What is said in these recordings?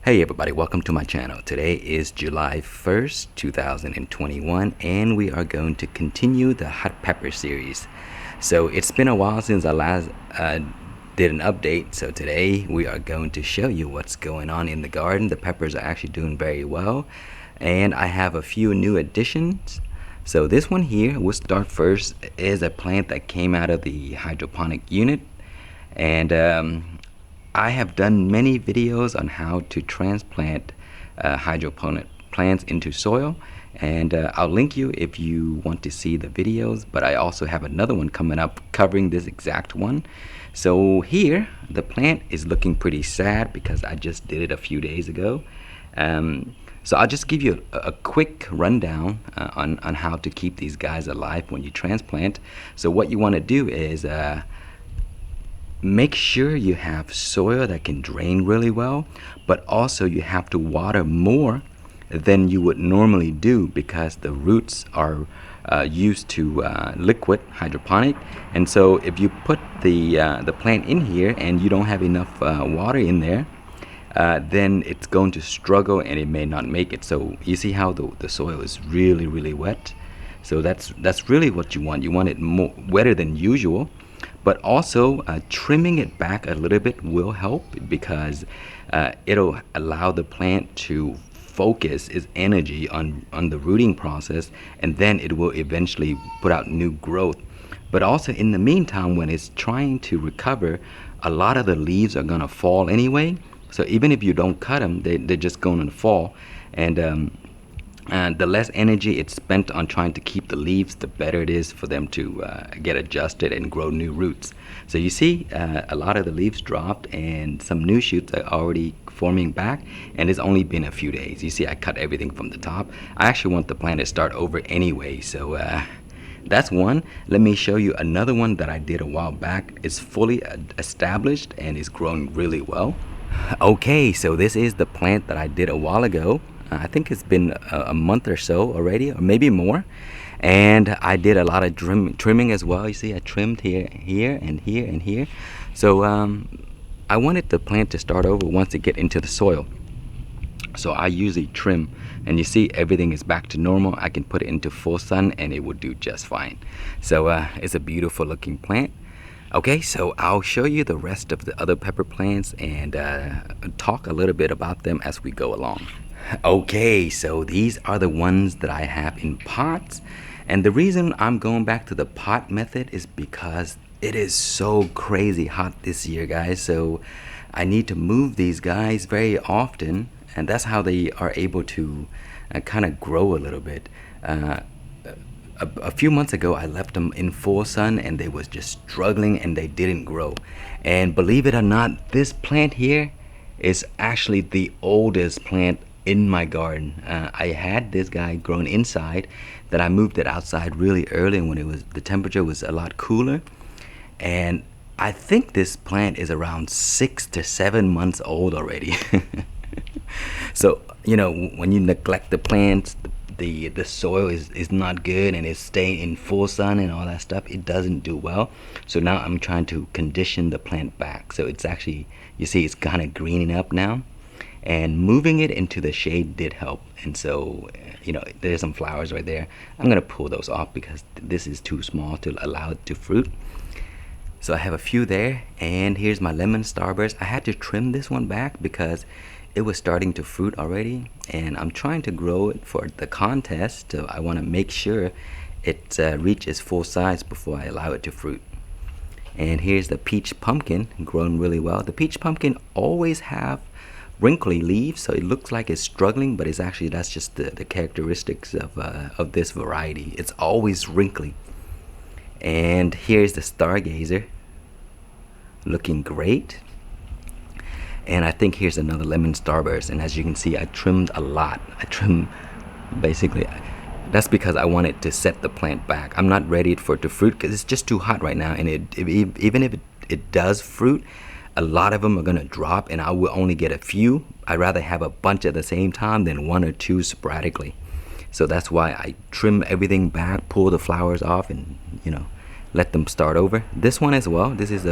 Hey everybody, welcome to my channel. Today is July 1st, 2021, and we are going to continue the hot pepper series. So it's been a while since I last did an update, so today we are going to show you what's going on in the garden. The peppers are actually doing very well, and I have a few new additions. So this one here, we'll start first, is a plant that came out of the hydroponic unit, and I have done many videos on how to transplant hydroponic plants into soil, and I'll link you if you want to see the videos, but I also have another one coming up covering this exact one. So here the plant is looking pretty sad because I just did it a few days ago. So I'll just give you a quick rundown on how to keep these guys alive when you transplant. So what you want to do is make sure you have soil that can drain really well, but also you have to water more than you would normally do because the roots are used to liquid hydroponic. And so if you put the plant in here and you don't have enough water in there, then it's going to struggle and it may not make it. So you see how the soil is really wet. So that's really what you want. You want it more wetter than usual. But also trimming it back a little bit will help because it'll allow the plant to focus its energy on the rooting process, and then it will eventually put out new growth. But also in the meantime, when it's trying to recover, a lot of the leaves are gonna fall anyway. So even if you don't cut them, they're just going to fall. And the less energy it's spent on trying to keep the leaves, the better it is for them to get adjusted and grow new roots. So you see a lot of the leaves dropped and some new shoots are already forming back, and it's only been a few days. You see I cut everything from the top. I actually want the plant to start over anyway, so that's one. Let me show you another one that I did a while back. It's fully established and is growing really well. Okay, so this is the plant that I did a while ago. I think it's been a month or so already, or maybe more. And I did a lot of trimming as well. You see, I trimmed here, and here, and here. So I wanted the plant to start over once it get into the soil. So I usually trim, and you see everything is back to normal. I can put it into full sun, and it will do just fine. So it's a beautiful looking plant. Okay, so I'll show you the rest of the other pepper plants and talk a little bit about them as we go along. Okay, so these are the ones that I have in pots, and the reason I'm going back to the pot method is because it is so crazy hot this year, guys. So I need to move these guys very often, and that's how they are able to kind of grow a little bit. A few months ago I left them in full sun and they was just struggling and they didn't grow. And believe it or not, this plant here is actually the oldest plant in my garden. I had this guy grown inside, that I moved it outside really early when the temperature was a lot cooler, and I think this plant is around 6 to 7 months old already. So you know, when you neglect the plants, the soil is not good and it's staying in full sun and all that stuff, it doesn't do well. So now I'm trying to condition the plant back, so it's actually, you see it's kind of greening up now. And moving it into the shade did help. And so, you know, there's some flowers right there. I'm gonna pull those off because this is too small to allow it to fruit. So I have a few there, and here's my lemon starburst. I had to trim this one back because it was starting to fruit already, and I'm trying to grow it for the contest. So I want to make sure it reaches full size before I allow it to fruit. And here's the peach pumpkin, growing really well. The peach pumpkin always have wrinkly leaves, so it looks like it's struggling, but it's actually, that's just the characteristics of this variety. It's always wrinkly. And here's the stargazer, looking great. And I think here's another lemon starburst, and as you can see, I trimmed a lot. I trimmed basically, that's because I wanted to set the plant back. I'm not ready for it to fruit because it's just too hot right now, and even if it does fruit, a lot of them are gonna drop and I will only get a few. I'd rather have a bunch at the same time than one or two sporadically. So that's why I trim everything back, pull the flowers off, and you know, let them start over. This one as well, this is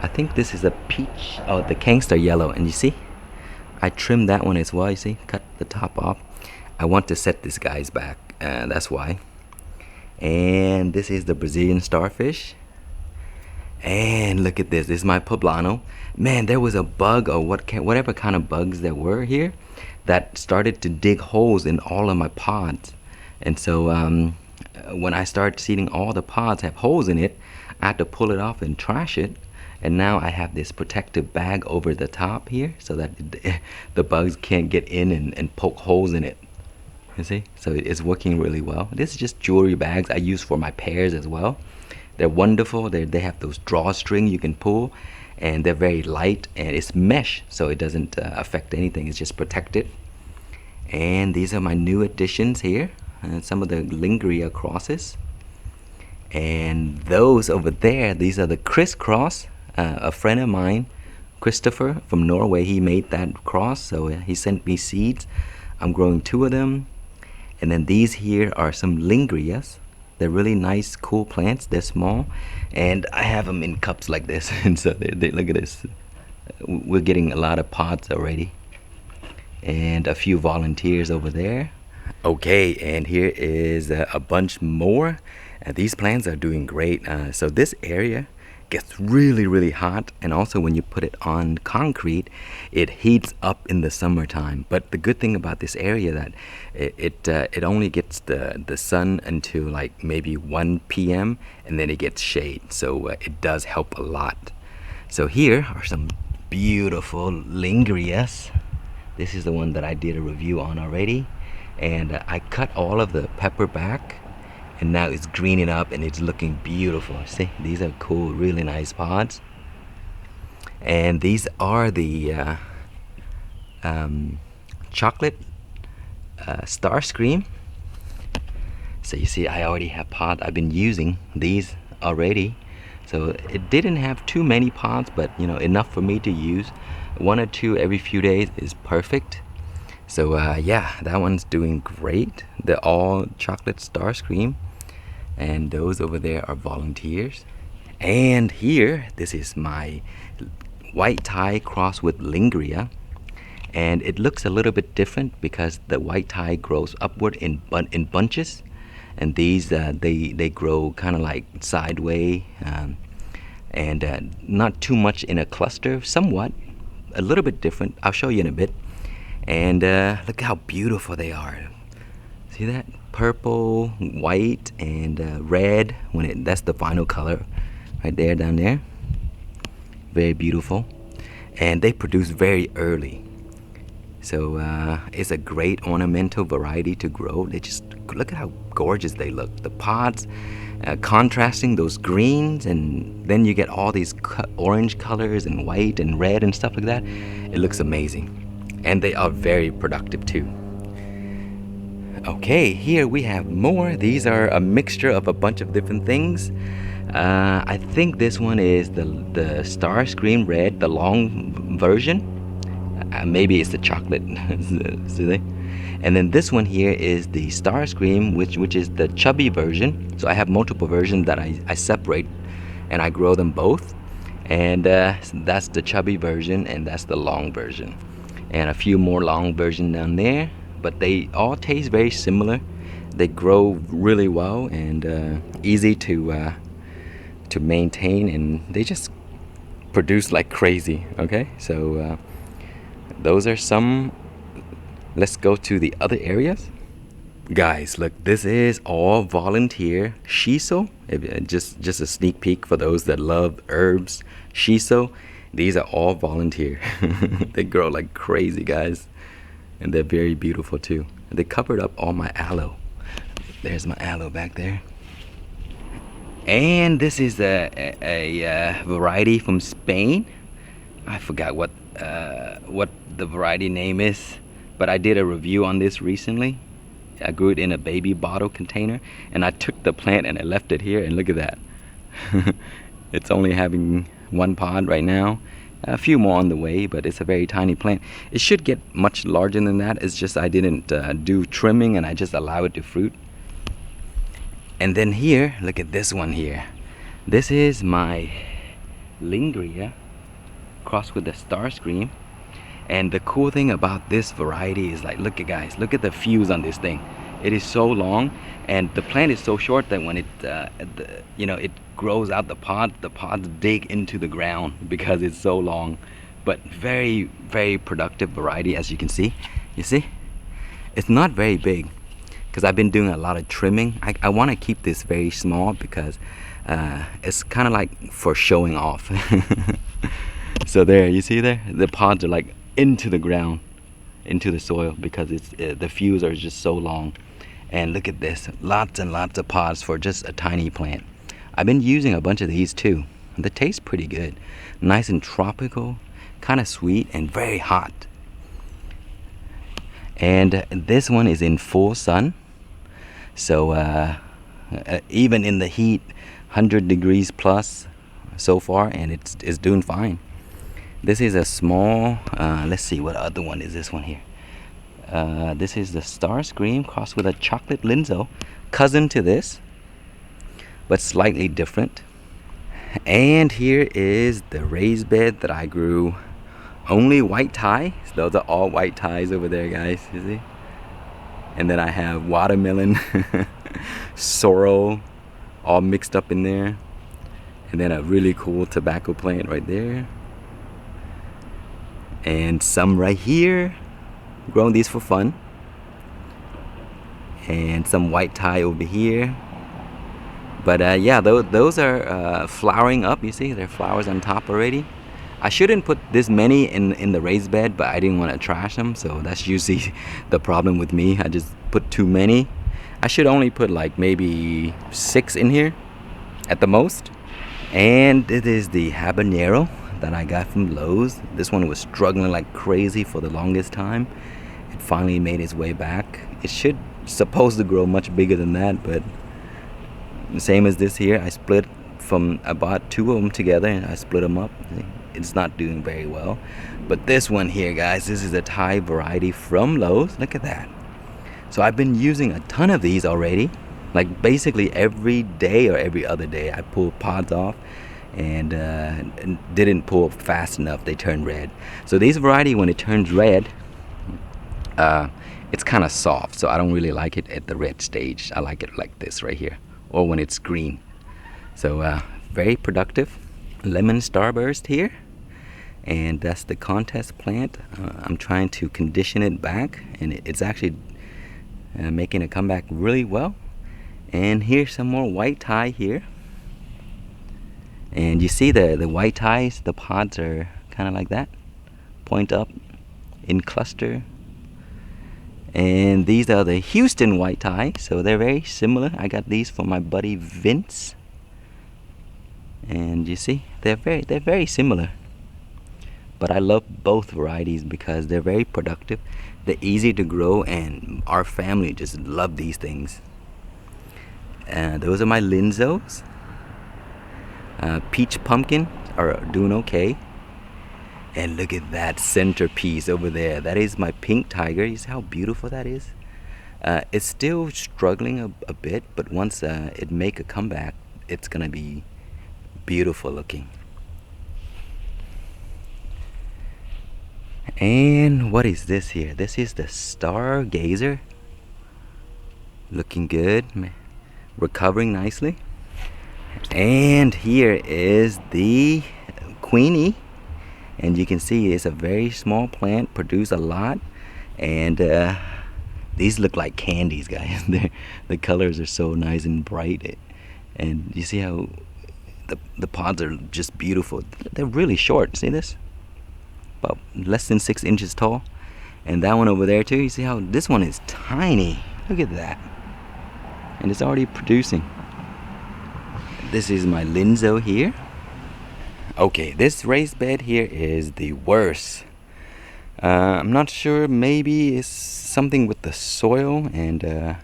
I think this is a peach, oh, the Khang yellow, and you see I trimmed that one as well. You see, cut the top off. I want to set this guy's back, that's why. And this is the Brazilian starfish. And look at this. This is my poblano. Man, there was a bug or whatever kind of bugs there were here that started to dig holes in all of my pods. And so when I started seeing all the pods have holes in it, I had to pull it off and trash it. And now I have this protective bag over the top here so that the bugs can't get in and poke holes in it. You see? So it's working really well. This is just jewelry bags I use for my pairs as well. They're wonderful. They have those drawstring you can pull, and they're very light, and it's mesh, so it doesn't affect anything. It's just protected. And these are my new additions here, and some of the Lingeria Crosses. And those over there, these are the crisscross. A friend of mine, Christopher from Norway, he made that cross, so he sent me seeds. I'm growing 2 of them. And then these here are some Lingerias. They're really nice, cool plants. They're small, and I have them in cups like this. And so they look at this. We're getting a lot of pods already, and a few volunteers over there. Okay, and here is a bunch more. These plants are doing great. So this area gets really hot, and also when you put it on concrete, it heats up in the summertime. But the good thing about this area that it only gets the sun until like maybe 1 p.m. and then it gets shade, so it does help a lot. So here are some beautiful Lingerias. This is the one that I did a review on already, and I cut all of the pepper back, and now it's greening up and it's looking beautiful. See, these are cool, really nice pods. And these are the chocolate Starscream. So you see, I already have pods. I've been using these already. So it didn't have too many pods, but you know, enough for me to use. 1 or 2 every few days is perfect. So yeah, that one's doing great. They're all chocolate Starscream. And those over there are volunteers. And here, this is my white tie crossed with Lingeria. And it looks a little bit different because the white tie grows upward in bunches. And these, they grow kind of like sideways. And not too much in a cluster, somewhat. A little bit different. I'll show you in a bit. And look how beautiful they are. See that? Purple, white, and red. That's the final color right there, down there. Very beautiful. And they produce very early. So it's a great ornamental variety to grow. They just, look at how gorgeous they look. The pods contrasting those greens, and then you get all these orange colors and white and red and stuff like that. It looks amazing. And they are very productive too. Okay, here we have more. These are a mixture of a bunch of different things. I think this one is the Starscream Red, the long version. Maybe it's the chocolate. See they? And then this one here is the Starscream, which is the chubby version. So I have multiple versions that I separate, and I grow them both. And that's the chubby version, and that's the long version. And a few more long versions down there. But they all taste very similar. They grow really well and easy to maintain, and they just produce like crazy. Okay, so those are some. Let's go to the other areas. Guys, look, this is all volunteer shiso. Just a sneak peek for those that love herbs. Shiso, these are all volunteer. They grow like crazy, guys. And they're very beautiful too. They covered up all my aloe. There's my aloe back there. And this is a variety from Spain. I forgot what the variety name is, but I did a review on this recently. I grew it in a baby bottle container, and I took the plant and I left it here, and look at that. It's only having 1 pod right now. A few more on the way, but it's a very tiny plant. It should get much larger than that. It's just I didn't do trimming, and I just allow it to fruit. And then here, look at this one here. This is my Lingeria crossed with the Starscream. And the cool thing about this variety is, like, look at guys, look at the fuse on this thing. It is so long, and the plant is so short that when it it grows out the pods dig into the ground because it's so long. But very, very productive variety, as you can see. You see, it's not very big because I've been doing a lot of trimming. I want to keep this very small because it's kind of like for showing off. So there, you see there, the pods are like into the ground, into the soil, because it's the fuse are just so long. And look at this, lots and lots of pods for just a tiny plant. I've been using a bunch of these too. They taste pretty good, nice and tropical, kind of sweet and very hot. And this one is in full sun, so even in the heat, 100 degrees plus so far, and it's doing fine. This is a small, let's see, what other one is this one here? This is the Starr Scream crossed with a chocolate linzo, cousin to this, but slightly different. And here is the raised bed that I grew. Only white Thai. Those are all white Thais over there, guys. You see? And then I have watermelon, sorrel, all mixed up in there. And then a really cool tobacco plant right there. And some right here. Growing these for fun. And some white Thai over here. But yeah, those are flowering up. You see, there are flowers on top already. I shouldn't put this many in the raised bed, but I didn't want to trash them, so that's usually the problem with me. I just put too many. I should only put like maybe 6 in here at the most. And it is the habanero that I got from Lowe's. This one was struggling like crazy for the longest time. It finally made its way back. It should supposed to grow much bigger than that, but same as this here, I split from, I bought 2 of them together and I split them up. It's not doing very well. But this one here, guys, this is a Thai variety from Lowe's. Look at that. So I've been using a ton of these already. Like basically every day or every other day I pull pods off, and didn't pull fast enough. They turn red. So this variety, when it turns red, it's kind of soft. So I don't really like it at the red stage. I like it like this right here, or when it's green. So very productive. Lemon starburst here, and that's the contest plant. I'm trying to condition it back, and it's actually making a comeback really well. And here's some more white Thai here, and you see the white Thais, the pods are kind of like that, point up in cluster. And these are the Houston white Thai, so they're very similar. I got these from my buddy Vince. And you see, they're very similar. But I love both varieties because they're very productive. They're easy to grow, and our family just love these things. Those are my linzos. Peach pumpkin are doing okay. And look at that centerpiece over there. That is my pink tiger. You see how beautiful that is? It's still struggling a bit, but once it make a comeback, it's gonna be beautiful looking. And what is this here? This is the Stargazer. Looking good, recovering nicely. And here is the Queenie, and you can see it's a very small plant, produce a lot, and these look like candies, guys. The colors are so nice and bright, and you see how the pods are just beautiful. They're really short. See this? About less than 6 inches tall. And that one over there too. You see how this one is tiny? Look at that. And it's already producing. This is my linzo here. Okay, this raised bed here is the worst. I'm not sure. Maybe it's something with the soil, and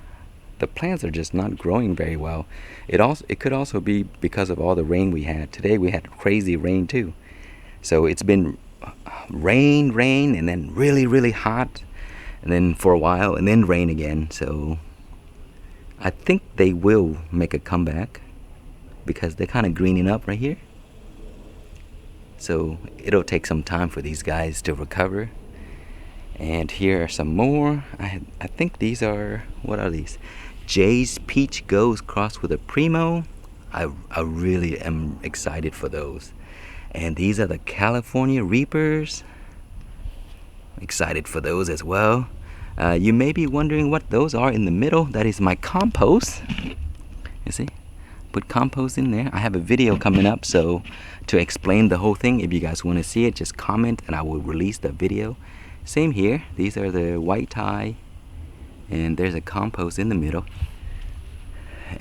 the plants are just not growing very well. It could also be because of all the rain we had. Today we had crazy rain too. So it's been rain, and then really hot, and then for a while, and then rain again. So I think they will make a comeback because they're kind of greening up right here. So it'll take some time for these guys to recover. And here are some more. I think these are, what are these? Jay's Peach Goes crossed with a Primo. I really am excited for those. And these are the California Reapers. Excited for those as well. You may be wondering what those are in the middle. That is my compost. You see? Put compost in there. I have a video coming up, so to explain the whole thing, if you guys want to see it, just comment and I will release the video. Same here. These are the white tie, and there's a compost in the middle.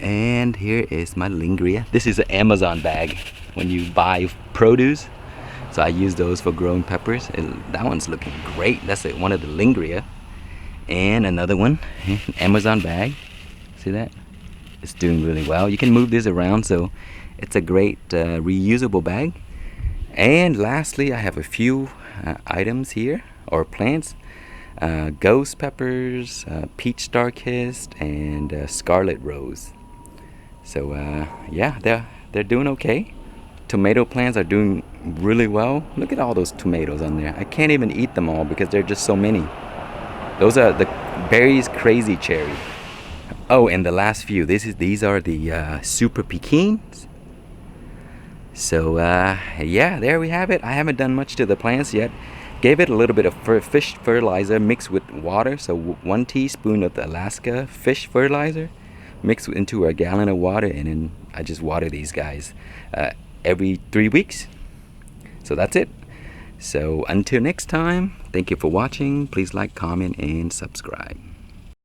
And here is my Lingeria. This is an Amazon bag when you buy produce. So I use those for growing peppers. That one's looking great. That's one of the Lingeria. And another one, Amazon bag. See that? It's doing really well. You can move this around, so it's a great reusable bag. And lastly, I have a few items here, or plants. Ghost peppers, peach star kissed, and scarlet rose. So yeah, they're doing okay. Tomato plants are doing really well. Look at all those tomatoes on there. I can't even eat them all because there are just so many. Those are the Berry's Crazy Cherry. Oh, and the last few. These are the super pekins. So yeah, there we have it. I haven't done much to the plants yet. Gave it a little bit of fish fertilizer mixed with water. So 1 teaspoon of the Alaska fish fertilizer mixed into a gallon of water, and then I just water these guys every 3 weeks. So that's it. So until next time, thank you for watching. Please like, comment, and subscribe.